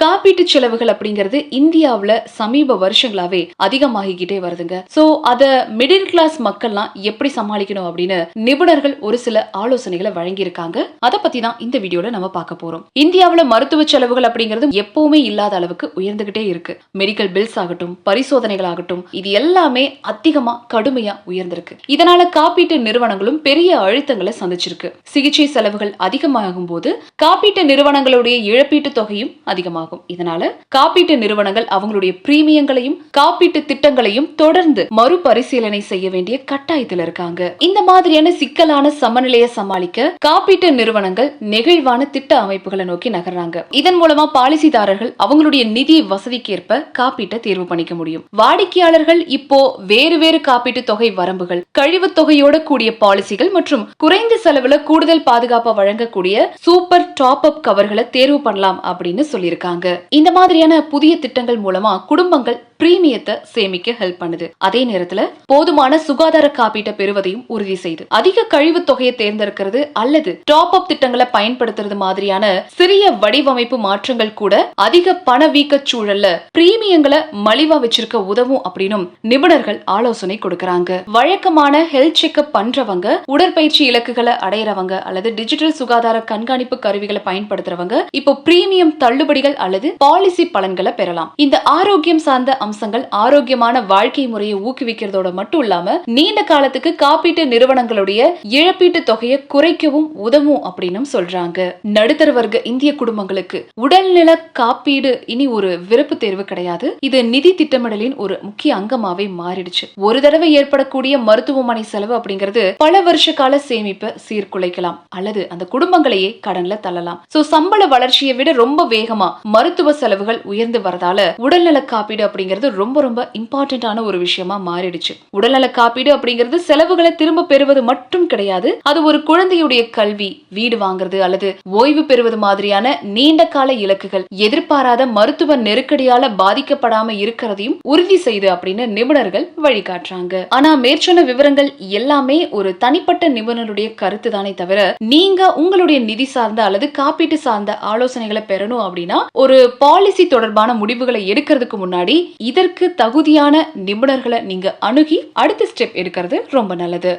காப்பீட்டு செலவுகள் அப்படிங்கிறது இந்தியாவுல சமீப வருஷங்களாவே அதிகமாகிக்கிட்டே வருதுங்க. சோ அத மிடில் கிளாஸ் மக்கள்லாம் எப்படி சமாளிக்கணும் அப்படின்னு நிபுணர்கள் ஒரு சில ஆலோசனைகளை வழங்கியிருக்காங்க. அதை பத்தி தான் இந்த வீடியோல நம்ம பார்க்க போறோம். இந்தியாவுல மருத்துவ செலவுகள் அப்படிங்கிறது எப்பவுமே இல்லாத அளவுக்கு உயர்ந்துகிட்டே இருக்கு. மெடிக்கல் பில்ஸ் ஆகட்டும், பரிசோதனைகள் ஆகட்டும், இது எல்லாமே அதிகமா கடுமையா உயர்ந்திருக்கு. இதனால காப்பீட்டு நிறுவனங்களும் பெரிய அழுத்தங்களை சந்திச்சிருக்கு. சிகிச்சை செலவுகள் அதிகமாகும் போது காப்பீட்டு நிறுவனங்களுடைய இழப்பீட்டு தொகையும் அதிகமாகும். இதனால காப்பீட்டு நிறுவனங்கள் அவங்களுடைய பிரீமியங்களையும் காப்பீட்டு திட்டங்களையும் தொடர்ந்து மறுபரிசீலனை செய்ய வேண்டிய கட்டாயத்தில் இருக்காங்க. இந்த மாதிரியான சிக்கலான சமநிலையை சமாளிக்க காப்பீட்டு நிறுவனங்கள் நெகிழ்வான திட்ட அமைப்புகளை நோக்கி நகர்றாங்க. இதன் மூலமா பாலிசிதாரர்கள் அவங்களுடைய நிதி வசதிக்கேற்ப காப்பீட்டை தேர்வு பண்ணிக்க முடியும். வாடிக்கையாளர்கள் இப்போ வேறு வேறு காப்பீட்டு தொகை வரம்புகள், கழிவு தொகையோட கூடிய பாலிசிகள் மற்றும் குறைந்த செலவுல கூடுதல் பாதுகாப்பை வழங்கக்கூடிய சூப்பர் டாப் அப் கவர்களை தேர்வு பண்ணலாம் அப்படின்னு சொல்லியிருக்காங்க. இந்த மாதிரியான புதிய திட்டங்கள் மூலமா குடும்பங்கள் பிரீமியத்தை சேமிக்க ஹெல்ப் பண்ணுது. அதே நேரத்துல போதுமான சுகாதார காப்பீட்டை பெறுவதையும் உறுதி செய்து அதிக கழிவு தொகையை தேர்ந்தெடுக்கிறது அல்லது டாப் அப் திட்டங்களை பயன்படுத்துறது மாதிரியான சிறிய வடிவமைப்பு மாற்றங்கள் கூட அதிக பணவீக்க சூழல்ல பிரீமியங்களை மலிவா வச்சிருக்க உதவும் அப்படின்னு நிபுணர்கள் ஆலோசனை கொடுக்கறாங்க. வழக்கமான ஹெல்த் செக்அப் பண்றவங்க, உடற்பயிற்சி இலக்குகளை அடையறவங்க அல்லது டிஜிட்டல் சுகாதார கண்காணிப்பு கருவிகளை பயன்படுத்துறவங்க இப்போ பிரீமியம் தள்ளுபடிகள் அல்லது பாலிசி பலன்களை பெறலாம். இந்த ஆரோக்கியம் சார்ந்த அம்சங்கள் ஆரோக்கியமான வாழ்க்கை முறையை ஊக்குவிக்கிறதோட மட்டும் இல்லாம நீண்ட காலத்துக்கு காப்பீட்டு நிறுவனங்களுடைய இழப்பீட்டு தொகையை குறைக்கவும் உதவும் அப்படின்னு சொல்றாங்க. நடுத்தர வர்க்க இந்திய குடும்பங்களுக்கு உடல்நல காப்பீடு இனி ஒரு விருப்பு தேர்வு கிடையாது. இது நிதி திட்டமிடலின் ஒரு முக்கிய அங்கமாவே மாறிடுச்சு. ஒரு தடவை ஏற்படக்கூடிய மருத்துவமனை செலவு அப்படிங்கிறது பல வருஷ கால சேமிப்பை சீர்குலைக்கலாம் அல்லது அந்த குடும்பங்களையே கடன்ல தள்ளலாம். சம்பள வளர்ச்சியை விட ரொம்ப வேகமா மருத்துவ செலவுகள் உயர்ந்து வரதால உடல்நல காப்பீடு அப்படிங்கிறது ரொம்ப ரொம்ப இம்பார்ட்டன்டான ஒரு விஷயமா மாறிடுச்சு. உடல்நல காப்பீடு அப்படிங்கிறது செலவுகளை திரும்ப பெறுவது மட்டும் கிடையாது. அது ஒரு குழந்தையுடைய கல்வி, வீடு வாங்குறது அல்லது ஓய்வு பெறுவது மாதிரியான நீண்ட கால இலக்குகள் எதிர்பாராத மருத்துவ நெருக்கடியால பாதிக்கப்படாம இருக்கிறதையும் உறுதி செய்து அப்படின்னு நிபுணர்கள் வழிகாட்டுறாங்க. ஆனா மேற்சொன்ன விவரங்கள் எல்லாமே ஒரு தனிப்பட்ட நிபுணருடைய கருத்து தானே தவிர நீங்க உங்களுடைய நிதி சார்ந்த அல்லது காப்பீட்டு சார்ந்த ஆலோசனைகளை பெறணும் அப்படின்னா ஒரு பாலிசி தொடர்பான முடிவுகளை எடுக்கிறதுக்கு முன்னாடி இதற்கு தகுதியான நிபுணர்களை நீங்க அணுகி அடுத்த ஸ்டெப் எடுக்கிறது ரொம்ப நல்லது.